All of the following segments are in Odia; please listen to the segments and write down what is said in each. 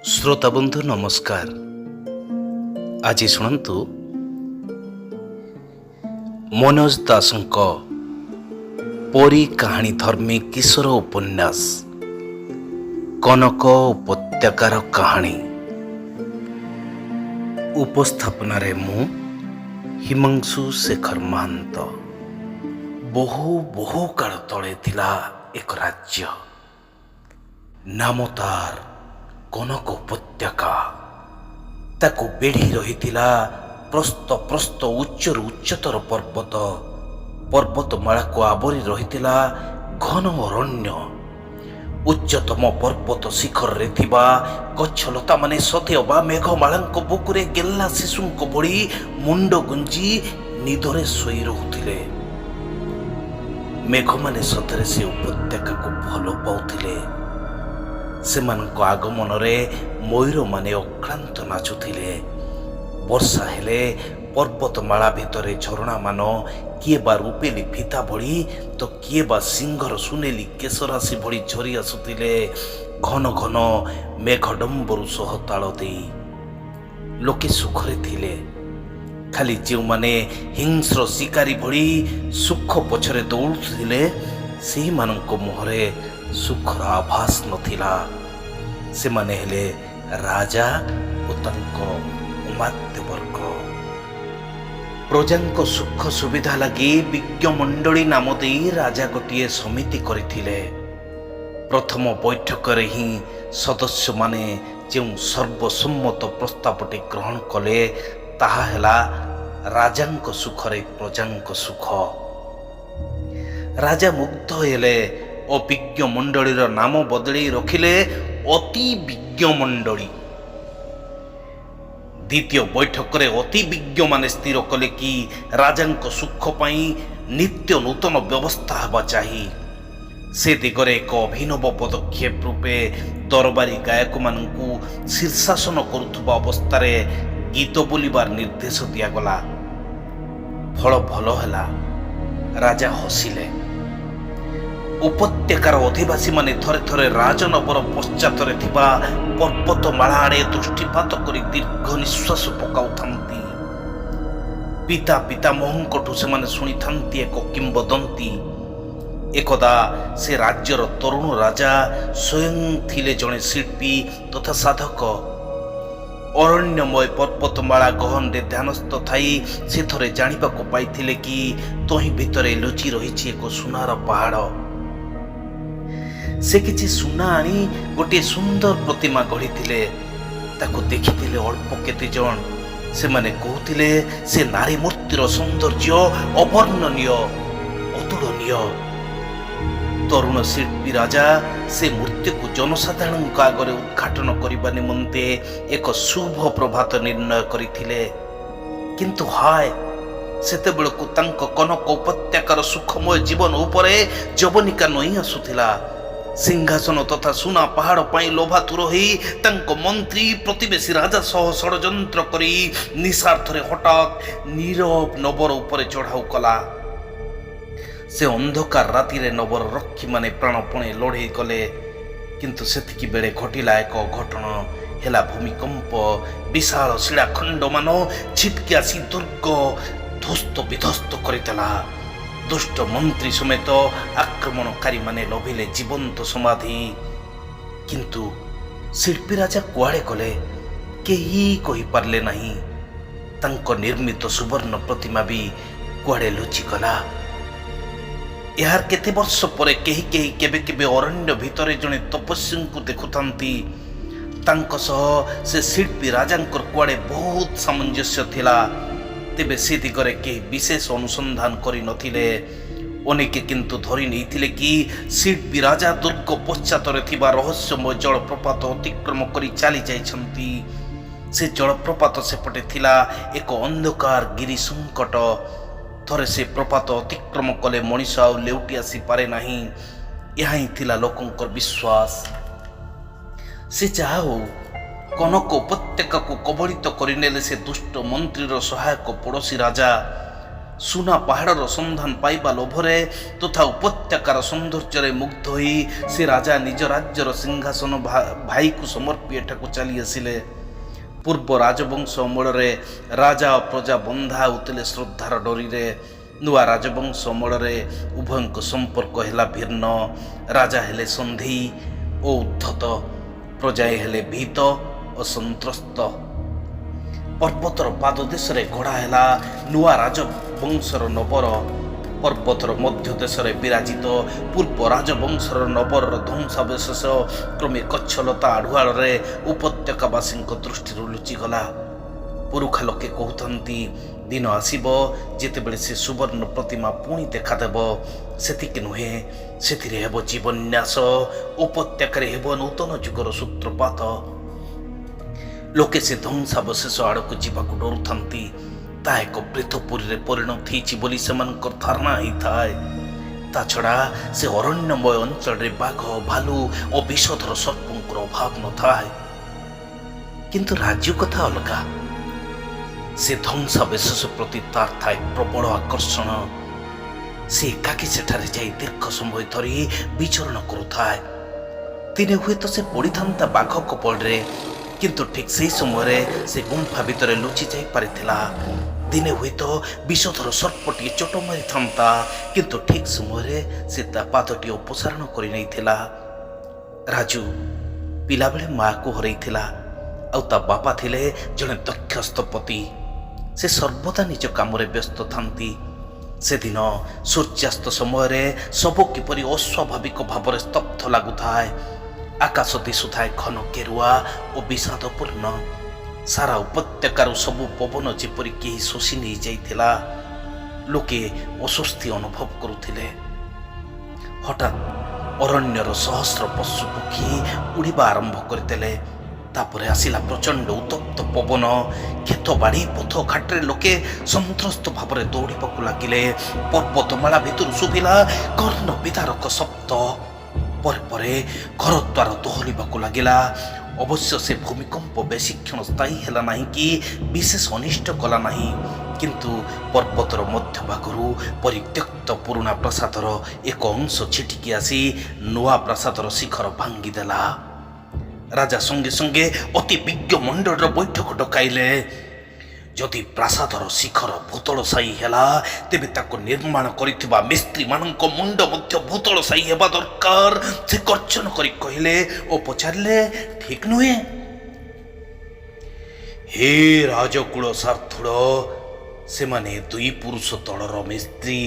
श्रोता बंधु नमस्कार। आज शुणु मनोज दासଙ୍କ परी कहानी धर्मी किशोर उपन्यास कनक उपत्यकार कहानी। उपस्थापन मु हिमांशु शेखर महांत। बहु काल तले थिला एक राज्य, नाम तार कनक उपत्यका। ताकू बेढ़ी रही प्रस्त प्रस्त उच्चरु उच्चतर पर्वत। पर्वतमाला को आवरी रही घन अरण्य। उच्चतम पर्वत शिखर रे थिबा गछलता माने सतेअबा मेघमाला बुकुरे गेल्ला शिशुंक भली मुंड गुंजी निदरे सोई रहुथिले। मेघ माने सतरे से उपत्यका को भल पाउथिले। सेमानक आगमन रे मयूर माने अक्लांत नाचुथिले। वर्षा हेले पर्वतमाला भितरे झरणा मान किए बा रूपेली फीता भली तो किए बा सिंहर सुनेली केशराशी भली झरी आसुथिले। घन घन मेघडम्बरु सह ताल देई लोके सुखरे थिले। खाली जो माने हिंस्र शिकारी भली सुख पछरे दौड़ुथिले सेही मानक मुहरे सुखर आभास नथिला। से माने हेले राजा ओ तांको उमात्य वर्ग। प्रजांको सुख सुविधा लगी विज्ञ मंडली नाम देई राजा गोटिए समिति करिथिले। प्रथम बैठक रे ही सदस्य माने जो सर्वसम्मत प्रस्तावटी ग्रहण कले ताहा हेला राजांको सुख रे प्रजांको सुख। राजा मुग्ध हेले ओ विज्ञ मंडलीर नाम बदली रखिले अति विज्ञ मंडली। द्वितीय बैठक रे अति विज्ञ माने स्थिर कले कि राजांको सुख पाई नित्य नूतन व्यवस्था हवा चाहिए। से दिगरे एक अभिनव पदक्षेप रूपे दरबारी गायक मानकू शीर्षासन करुथुबा अवस्था गीत बोलिबार निर्देश दियागला। फल भल हैला। राजा हसिले। उपत्यकार अधिवासी माने थरे थरे राजनगर पश्चात थिबा पर्वतमाला आड़े दृष्टिपात करी दीर्घ निश्वास पकाउथांती। पिता पितामहंकठू से माने शुणिथांती एक किंबदंती। एकदा से राज्यर तरुण राजा स्वयं थिले जणे शिल्पी तथा साधक। अरण्यमय पर्वतमाला गहन रे ध्यानस्थ थाई से थरे जानिबाको पाइथिले कि तही भितरे लुचि रहिछि एक सुनार पहाड़। से किछि सुना आनी गोटे सुंदर प्रतिमा गढ़ी ताको देखिथिले अल्प केते जन। से माने कहूथिले से नारी मूर्तिर सौंदर्य अवर्णनीय अतुलनीय। तरुण शिल्पी राजा से मूर्ति को जनसाधारण आगे उद्घाटन करने निमंते एक शुभ प्रभात निर्णय करथिले। किंतु हाय सेते बेलकु तांको कनक उपत्यकार सुखमय जीवन उपरे जवनिका नई आसुथिला। सिंहासन तथा सुना पहाड़ पाई लोभातुर होई तांको मंत्री प्रतिवेशी राजा सह षड़यंत्र करी निस्वार्थरे हठात नीरव नबर उपरे चढ़ाऊ कला। से अंधकार राति रे नबर रक्षी माने प्राणपणे लड़े कले। किंतु सेतिकी बेले घटिला एक घटना हेला भूमिकंप। विशाल शिलाखंड मान छिटकी आसी दुर्ग ध्वस्त विध्वस्त करदेला। दुष्ट मंत्री समेत आक्रमणकारी माने लभिले जीवंत समाधि। किंतु शिल्पी राजा कुआड़े गले केही कहि पारले नहीं। तांको निर्मित सुवर्ण प्रतिमा भी कुआड़े लुचि गला। यार केते वर्ष परे केही केही केबे केबे अरण्य भितरे जणे तपस्वी को देखुथांती। तांको सह से शिल्पी राजांकर कुआड़े बहुत सामंजस्य थिला। तेबे से दिगरे केही विशेष अनुसंधान करि नथिले। अनेके किंतु धरि नैथिले कि शिल्पी राजा दुर्ग पश्चातरे थिबा रहस्यमय जलप्रपात अतिक्रम करि चली जाइछंती। से जलप्रपात सेपटे थिला एक अंधकार गिरी संकट। थरे से प्रपात अतिक्रम कले मनीष आउ लेउटी आसी पारे नाही। यह ही थिला लोकंकर विश्वास। से चाहो कनक उपत्यका को कबलित करनेले से दुष्ट मंत्रीर सहायक पड़ोसी राजा ସୁନା ପାହାଡ଼ର ସନ୍ଧାନ ପାଇବା ଲୋଭରେ ତଥା ଉପତ୍ୟକାର ସୌନ୍ଦର୍ଯ୍ୟରେ ମୁଗ୍ଧ ହୋଇ ସେ ରାଜା ନିଜ ରାଜ୍ୟର ସିଂହାସନ ଭାଇକୁ ସମର୍ପି ଏଠାକୁ ଚାଲି ଆସିଲେ। ପୂର୍ବ ରାଜବଂଶ ଅମଳରେ ରାଜା ଓ ପ୍ରଜା ବନ୍ଧା ହେଉଥିଲେ ଶ୍ରଦ୍ଧାର ଡୋରିରେ। ନୂଆ ରାଜବଂଶ ଅମଳରେ ଉଭୟଙ୍କ ସମ୍ପର୍କ ହେଲା ଭିନ୍ନ। ରାଜା ହେଲେ ସନ୍ଧେଇ ଓ ଉଦ୍ଧତ, ପ୍ରଜା ହେଲେ ଭୀତ ଓ ସନ୍ତ୍ରସ୍ତ। ପର୍ବତର ପାଦଦେଶରେ ଗଢ଼ା ହେଲା ନୂଆ ରାଜବଂଶର ନବର। ପର୍ବତର ମଧ୍ୟ ଦେଶରେ ବିରାଜିତ ପୂର୍ବ ରାଜବଂଶର ନବରର ଧ୍ୱଂସାବଶେଷ କ୍ରମେ ଗଛଲତା ଆଢ଼ୁଆଳରେ ଉପତ୍ୟକାବାସୀଙ୍କ ଦୃଷ୍ଟିରୁ ଲୁଚିଗଲା। ପୁରୁଖା ଲୋକେ କହୁଥାନ୍ତି, ଦିନ ଆସିବ ଯେତେବେଳେ ସେ ସୁବର୍ଣ୍ଣ ପ୍ରତିମା ପୁଣି ଦେଖାଦେବ। ସେତିକି ନୁହେଁ, ସେଥିରେ ହେବ ଜୀବନ୍ୟାସ, ଉପତ୍ୟକାରେ ହେବ ନୂତନ ଯୁଗର ସୂତ୍ରପାତ। ଲୋକେ ସେ ଧ୍ୱଂସାବଶେଷ ଆଡ଼କୁ ଯିବାକୁ ଡରୁଥାନ୍ତି। ତାହା ଏକ ପ୍ରେତପୁରୀରେ ପରିଣତ ହେଇଛି ବୋଲି ସେମାନଙ୍କର ଧାରଣା ହେଇଥାଏ। ତା ଛଡ଼ା ସେ ଅରଣ୍ୟମୟ ଅଞ୍ଚଳରେ ବାଘ, ଭାଲୁ ଓ ବିଷଧର ସର୍ପଙ୍କର ଅଭାବ ନଥାଏ। କିନ୍ତୁ ରାଜୁ କଥା ଅଲଗା। ସେ ଧ୍ୱଂସାବଶେଷ ପ୍ରତି ତାର ଥାଏ ପ୍ରବଳ ଆକର୍ଷଣ। ସେ ଏକାକୀ ସେଠାରେ ଯାଇ ଦୀର୍ଘ ସମୟ ଧରି ବିଚରଣ କରୁଥାଏ। ଦିନେ ହୁଏତ ସେ ପଡ଼ିଥାନ୍ତା ବାଘ କବଳରେ, କିନ୍ତୁ ଠିକ୍ ସେହି ସମୟରେ ସେ ଗୁମ୍ଫା ଭିତରେ ଲୁଚି ଯାଇ ପାରିଥିଲା। ଦିନେ ହୁଏତ ବିଷଧର ସର୍ପଟିଏ ଚୋଟ ମାରିଥାନ୍ତା, କିନ୍ତୁ ଠିକ୍ ସମୟରେ ସେ ତା ପାଦଟିଏ ଅପସାରଣ କରି ନେଇଥିଲା। ରାଜୁ ପିଲାବେଳେ ମାଆକୁ ହରାଇଥିଲା, ଆଉ ତା ବାପା ଥିଲେ ଜଣେ ଦକ୍ଷ ସ୍ଥପତି। ସେ ସର୍ବଦା ନିଜ କାମରେ ବ୍ୟସ୍ତ ଥାନ୍ତି। ସେଦିନ ସୂର୍ଯ୍ୟାସ୍ତ ସମୟରେ ସବୁ କିପରି ଅସ୍ୱାଭାବିକ ଭାବରେ ସ୍ତବ୍ଧ ଲାଗୁଥାଏ। ଆକାଶ ଦିଶୁଥାଏ ଘନ କେରୁଆ ଓ ବିଷାଦପୂର୍ଣ୍ଣ। ସାରା ଉପତ୍ୟକାରୁ ସବୁ ପବନ ଯେପରି କେହି ଶୋଷି ନେଇଯାଇଥିଲା। ଲୋକେ ଅସ୍ୱସ୍ତି ଅନୁଭବ କରୁଥିଲେ। ହଠାତ୍ ଅରଣ୍ୟର ସହସ୍ର ପଶୁ ପକ୍ଷୀ ଉଡ଼ିବା ଆରମ୍ଭ କରିଦେଲେ। ତାପରେ ଆସିଲା ପ୍ରଚଣ୍ଡ ଉତ୍ତପ୍ତ ପବନ। କ୍ଷେତ ବାଡ଼ି ପଥ ଘାଟରେ ଲୋକେ ସନ୍ତ୍ରସ୍ତ ଭାବରେ ଦୌଡ଼ିବାକୁ ଲାଗିଲେ। ପର୍ବତମାଳା ଭିତରୁ ଶୁଭିଲା କର୍ଣ୍ଣ ବିଦାରକ ଶବ୍ଦ। ପରେ ପରେ ଘରଦ୍ୱାର ଦୋହଲିବାକୁ ଲାଗିଲା। ଅବଶ୍ୟ ସେ ଭୂମିକମ୍ପ ବେଶୀକ୍ଷଣ ସ୍ଥାୟୀ ହେଲା ନାହିଁ କି ବିଶେଷ ଅନିଷ୍ଟ କଲା ନାହିଁ। କିନ୍ତୁ ପର୍ବତର ମଧ୍ୟଭାଗରୁ ପରିତ୍ୟକ୍ତ ପୁରୁଣା ପ୍ରାସାଦର ଏକ ଅଂଶ ଛିଟିକି ଆସି ନୂଆ ପ୍ରାସାଦର ଶିଖର ଭାଙ୍ଗିଦେଲା। ରାଜା ସଙ୍ଗେ ସଙ୍ଗେ ଅତି ବିଜ୍ଞ ମଣ୍ଡଳୀର ବୈଠକ ଡକାଇଲେ। ଯଦି ପ୍ରାସାଦର ଶିଖର ଭୂତଳଶାୟୀ ହେଲା, ତେବେ ତାକୁ ନିର୍ମାଣ କରିଥିବା ମିସ୍ତ୍ରୀମାନଙ୍କ ମୁଣ୍ଡ ମଧ୍ୟ ଭୂତଳଶାୟୀ ହେବା ଦରକାର। ସେ ଗର୍ଜନ କରି କହିଲେ ଓ ପଚାରିଲେ, ଠିକ୍ ନୁହେଁ? ହେ ରାଜକୁଳ ସାର୍ଥୁଳ, ସେମାନେ ଦୁଇ ପୁରୁଷ ଦଳର ମିସ୍ତ୍ରୀ।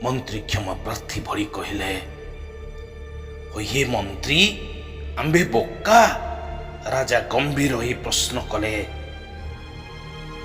ମନ୍ତ୍ରୀ କ୍ଷମା ପ୍ରାର୍ଥୀ ଭଳି କହିଲେ। ହେ ମନ୍ତ୍ରୀ, ଆମ୍ଭେ ବୋକା? ରାଜା ଗମ୍ଭୀର ହୋଇ ପ୍ରଶ୍ନ କଲେ।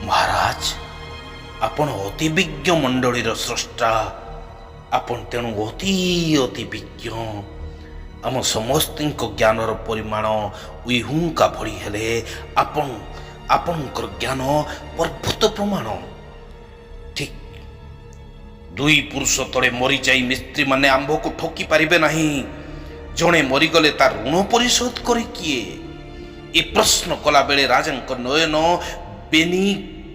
ମହାରାଜ, ଆପଣ ଅତି ବିଜ୍ଞ ମଣ୍ଡଳୀର ସ୍ରଷ୍ଟା। ଆପଣ ତେଣୁ ଅତି ବିଜ୍ଞ। ଆମ ସମସ୍ତଙ୍କ ଜ୍ଞାନର ପରିମାଣ ଉଇହୁଙ୍କା ଭଳି ହେଲେ ଆପଣଙ୍କର ଜ୍ଞାନ ପର୍ବତ ପ୍ରମାଣ। ଠିକ୍, ଦୁଇ ପୁରୁଷ ତଳେ ମରିଯାଇ ମିସ୍ତ୍ରୀମାନେ ଆମ୍ଭକୁ ଠକି ପାରିବେ ନାହିଁ। ଜଣେ ମରିଗଲେ ତା ଋଣ ପରିଶୋଧ କରି କିଏ? ଏ ପ୍ରଶ୍ନ କଲାବେଳେ ରାଜାଙ୍କ ନୟନ ବେନି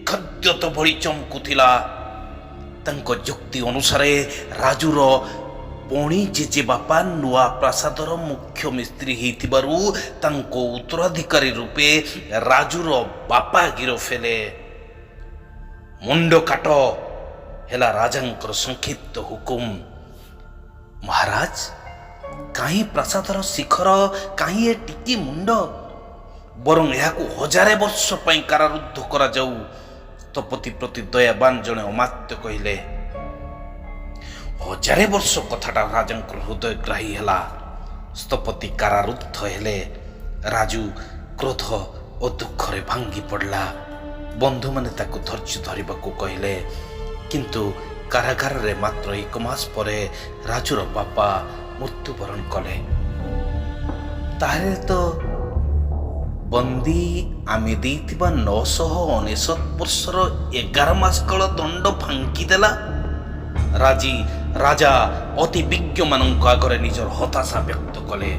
ଖଦ୍ୟତ ଭଳି ଚମକୁଥିଲା। ତାଙ୍କ ଯୁକ୍ତି ଅନୁସାରେ ରାଜୁର ପଣି ଜେଜେବାପା ନୂଆ ପ୍ରାସାଦର ମୁଖ୍ୟ ମିସ୍ତ୍ରୀ ହେଇଥିବାରୁ ତାଙ୍କ ଉତ୍ତରାଧିକାରୀ ରୂପେ ରାଜୁର ବାପା ଗିରଫ ହେଲେ। ମୁଣ୍ଡ କାଟ ହେଲା ରାଜାଙ୍କର ସଂକ୍ଷିପ୍ତ ହୁକୁମ। ମହାରାଜ, କାହିଁ ପ୍ରାସାଦର ଶିଖର, କାହିଁ ଏ ଟିକି ମୁଣ୍ଡ? ବରଂ ଏହାକୁ 1000 ବର୍ଷ ପାଇଁ କାରାରୁଦ୍ଧ କରାଯାଉ। ସ୍ଥପତି ପ୍ରତି ଦୟାବାନ ଜଣେ ଅମାତ୍ୟ କହିଲେ। 1000 ବର୍ଷ କଥାଟା ରାଜାଙ୍କର ହୃଦୟଗ୍ରାହୀ ହେଲା। ସ୍ଥପତି କାରାରୁଦ୍ଧ ହେଲେ। ରାଜୁ କ୍ରୋଧ ଓ ଦୁଃଖରେ ଭାଙ୍ଗି ପଡ଼ିଲା। ବନ୍ଧୁମାନେ ତାକୁ ଧୈର୍ଯ୍ୟ ଧରିବାକୁ କହିଲେ। କିନ୍ତୁ କାରାଗାରରେ ମାତ୍ର 1 ମାସ ପରେ ରାଜୁର ବାପା ମୃତ୍ୟୁବରଣ କଲେ। ତାହେଲେ ତ ବନ୍ଦୀ ଆମେ ଦେଇଥିବା 999 ବର୍ଷର 11 ମାସ କାଳ ଦଣ୍ଡ ଭାଙ୍ଗିଦେଲା। ରାଜା ଅତି ବିଜ୍ଞମାନଙ୍କ ଆଗରେ ନିଜର ହତାଶା ବ୍ୟକ୍ତ କଲେ।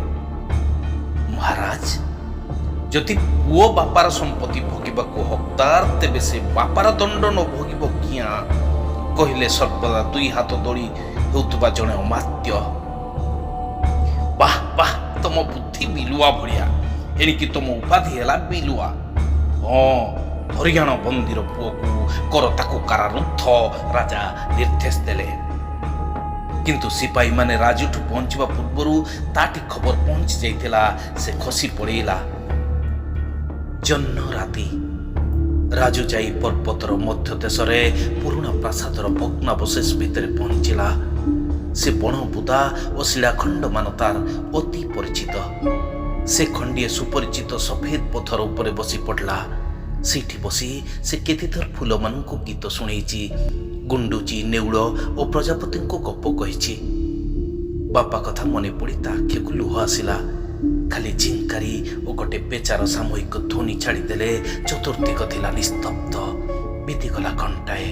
ମହାରାଜ, ଯଦି ପୁଅ ବାପାର ସମ୍ପତ୍ତି ଭୋଗିବାକୁ ହକଦାର, ତେବେ ସେ ବାପାର ଦଣ୍ଡ ନ ଭୋଗିବ ଆଜ୍ଞା, କହିଲେ ସର୍ବଦା 2 ହାତ ଦୋଳି ହେଉଥିବା ଜଣେ ଅମାତ୍ୟ। ବାଃ ବାଃ, ତମ ବୁଦ୍ଧି ବିଲୁଆ ଭଳିଆ। ଏଣିକି ତମ ଉପାଧି ହେଲା ବିଲୁଆ। ହଁ, ହରିୟାଣା ବନ୍ଦୀର ପୁଅକୁ କର ତାକୁ କାରାରୁଦ୍ଧ, ରାଜା ନିର୍ଦ୍ଦେଶ ଦେଲେ। କିନ୍ତୁ ସିପାହୀମାନେ ରାଜୁଠୁ ପହଞ୍ଚିବା ପୂର୍ବରୁ ତାଠି ଖବର ପହଞ୍ଚି ଯାଇଥିଲା। ସେ ଖସି ପଳେଇଲା। ଜହ୍ନ ରାତି। ରାଜୁ ଯାଇ ପର୍ବତର ମଧ୍ୟ ଦେଶରେ ପୁରୁଣା ପ୍ରାସାଦର ଭଗ୍ନାବଶେଷ ଭିତରେ ପହଞ୍ଚିଲା। ସେ ବଣ ବୁଦା ଓ ଶିଳାଖଣ୍ଡମାନ ତାର ଅତି ପରିଚିତ। ସେ ଖଣ୍ଡିଏ ସୁପରିଚିତ ସଫେଦ ପଥର ଉପରେ ବସି ପଡ଼ିଲା। ସେଇଠି ବସି ସେ କେତେଥର ଫୁଲମାନଙ୍କୁ ଗୀତ ଶୁଣେଇଛି, ଗୁଣ୍ଡୁଚି, ନେଉଳ ଓ ପ୍ରଜାପତିଙ୍କୁ ଗପ କହିଛି। ବାପା କଥା ମନେ ପଡ଼ି ତା ଆଖିକୁ ଲୁହ ଆସିଲା। ଖାଲି ଝିଙ୍କାରି ଓ ଗୋଟେ ପେଚାର ସାମୂହିକ ଧ୍ୱନି ଛାଡ଼ିଦେଲେ ଚତୁର୍ଦିଗ ଥିଲା ନିସ୍ତବ୍ଧ। ବିତିଗଲା ଘଣ୍ଟାଏ।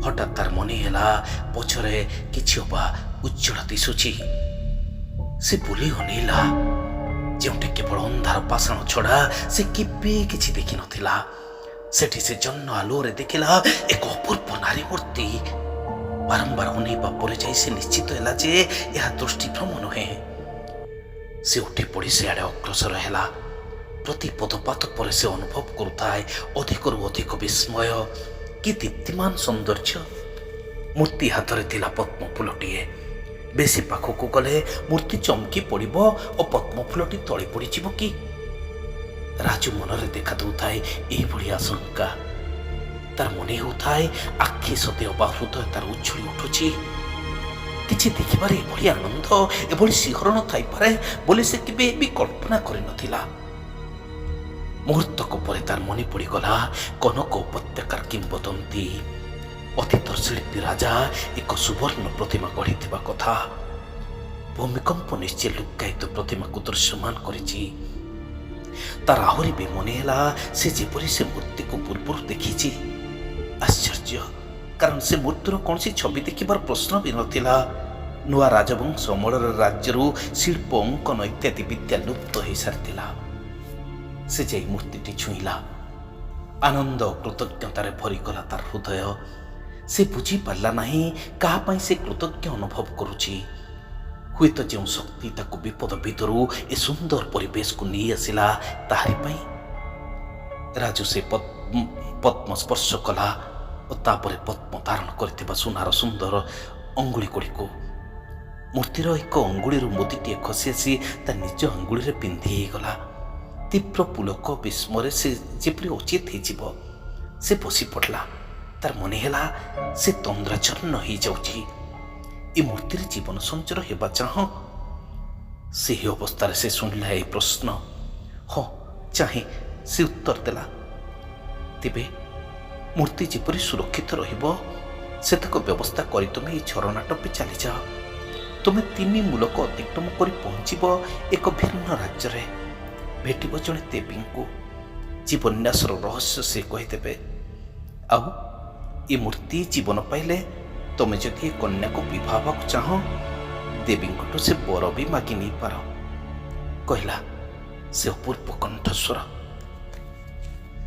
ହଠାତ୍ ତାର ମନେ ହେଲା ପଛରେ କିଛି ଅବା ଉଜ୍ଜଳ ଦିଶୁଛି। ସେ ବୁଲି ଅନେଇଲା, ଯେଉଁଠି କେବଳ ଅନ୍ଧାର ପାଷାଣ ଛଡ଼ା ସେ କେବେ କିଛି ଦେଖିନଥିଲା। ସେଠି ସେ ଜହ୍ନ ଆଲୁଅରେ ଦେଖିଲା ଏକ ଅପୂର୍ବ ନାରୀ ମୂର୍ତ୍ତି। ବାରମ୍ବାର ଅନେଇବା ପରେ ଯାଇ ସେ ନିଶ୍ଚିତ ହେଲା ଯେ ଏହା ଦୃଷ୍ଟିଭ୍ରମ ନୁହେଁ। ସେ ଉଠି ପଡ଼ି ସେଆଡ଼େ ଅଗ୍ରସର ହେଲା। ପ୍ରତି ପଦପାତ ପରେ ସେ ଅନୁଭବ କରୁଥାଏ ଅଧିକରୁ ଅଧିକ ବିସ୍ମୟ। କି ଦୀପ୍ତିମାନ ସୌନ୍ଦର୍ଯ୍ୟ! ମୂର୍ତ୍ତି ହାତରେ ଥିଲା ପଦ୍ମ ଫୁଲଟିଏ। ବେଶୀ ପାଖକୁ ଗଲେ ମୂର୍ତ୍ତି ଚମକି ପଡ଼ିବ ଓ ପଦ୍ମ ଫୁଲଟି ତଳି ପଡ଼ିଯିବ କି? ରାଜୁ ମନରେ ଦେଖା ଦେଉଥାଏ ଏଇଭଳି ଆଶଙ୍କା। ତାର ମନେ ହେଉଥାଏ ଆଖି ସତେ ଅବା ହୃଦୟ ତାର ଉଛୁଳି ଉଠୁଛି। କିଛି ଦେଖିବାରେ ଏଭଳି ଆନନ୍ଦ, ଏଭଳି ଶିହରଣ ଥାଇପାରେ ବୋଲି ସେ କେବେ ବି କଳ୍ପନା କରିନଥିଲା। ମୁହୂର୍ତ୍ତକ ପରେ ତାର ମନେ ପଡ଼ିଗଲା କନକ ଉପତ୍ୟକାର କିମ୍ବଦନ୍ତୀ। ଅତୀତର ଶିଳ୍ପୀ ରାଜା ଏକ ସୁବର୍ଣ୍ଣ ପ୍ରତିମା ଗଢ଼ିଥିବା କଥା। ଭୂମିକମ୍ପ ନିଶ୍ଚୟ ଲୁକ୍କାୟିତ ପ୍ରତିମାକୁ ଦୃଶ୍ୟମାନ କରିଛି। ତାର ଆହୁରି ବି ମନେ ହେଲା ସେ ଯେପରି ସେ ମୂର୍ତ୍ତିକୁ ପୂର୍ବରୁ ଦେଖିଛି। ଆଶ୍ଚର୍ଯ୍ୟ, କାରଣ ସେ ମୂର୍ତ୍ତିର କୌଣସି ଛବି ଦେଖିବାର ପ୍ରଶ୍ନ ବି ନଥିଲା। ନୂଆ ରାଜବଂଶ ଅମଳର ରାଜ୍ୟରୁ ଶିଳ୍ପ, ଅଙ୍କନ ଇତ୍ୟାଦି ବିଦ୍ୟା ଲୁପ୍ତ ହୋଇସାରିଥିଲା। ସେ ଯାଇ ମୂର୍ତ୍ତିଟି ଛୁଇଁଲା। ଆନନ୍ଦ ଓ କୃତଜ୍ଞତାରେ ଭରିଗଲା ତାର ହୃଦୟ। ସେ ବୁଝିପାରିଲା ନାହିଁ କାହା ପାଇଁ ସେ କୃତଜ୍ଞ ଅନୁଭବ କରୁଛି। ହୁଏତ ଯେଉଁ ଶକ୍ତି ତାକୁ ବିପଦ ଭିତରୁ ଏ ସୁନ୍ଦର ପରିବେଶକୁ ନେଇ ଆସିଲା ତାହାରି ପାଇଁ। ରାଜୁ ସେ ପଦ୍ମ ସ୍ପର୍ଶ କଲା ଓ ତାପରେ ପଦ୍ମ ଧାରଣ କରିଥିବା ସୁନାର ସୁନ୍ଦର ଅଙ୍ଗୁଳି ଗୁଡ଼ିକୁ। ମୂର୍ତ୍ତିର ଏକ ଅଙ୍ଗୁଳିରୁ ମୋତିଟିଏ ଖସି ଆସି ତା ନିଜ ଅଙ୍ଗୁଳିରେ ପିନ୍ଧି ହେଇଗଲା। ତୀବ୍ର ପୁଲକ ବିସ୍ମୟରେ ସେ ଯେପରି ଅଚେତ ହେଇଯିବ। ସେ ବସି ପଡ଼ିଲା। ତାର ମନେ ହେଲା ସେ ତନ୍ଦ୍ରାଚ୍ଛନ୍ନ ହେଇଯାଉଛି। ଏ ମୂର୍ତ୍ତିରେ ଜୀବନ ସଞ୍ଚାର ହେବା ଚାହଁ? ସେହି ଅବସ୍ଥାରେ ସେ ଶୁଣିଲା ଏହି ପ୍ରଶ୍ନ। ହଁ, ଚାହେଁ, ସେ ଉତ୍ତର ଦେଲା। ତେବେ ମୂର୍ତ୍ତି ଯେପରି ସୁରକ୍ଷିତ ରହିବ ସେତକ ବ୍ୟବସ୍ଥା କରି ତୁମେ ଏହି ଝରଣା ଟପି ଚାଲିଯାଅ। ତୁମେ 3 ମୂଲକ ଅତିକ୍ରମ କରି ପହଞ୍ଚିବ ଏକ ଭିନ୍ନ ରାଜ୍ୟରେ। ଭେଟିବ ଜଣେ ଦେବୀଙ୍କୁ। ଜୀବନ୍ୟାସର ରହସ୍ୟ ସେ କହିଦେବେ। ଆଉ ଏ ମୂର୍ତ୍ତି ଜୀବନ ପାଇଲେ ତୁମେ ଯଦି ଏ କନ୍ୟାକୁ ବିବାହ ହେବାକୁ ଚାହଁ, ଦେବୀଙ୍କଠୁ ସେ ବର ବି ମାଗି ନେଇପାର, କହିଲା ସେ ଅପୂର୍ବ କଣ୍ଠସ୍ୱର।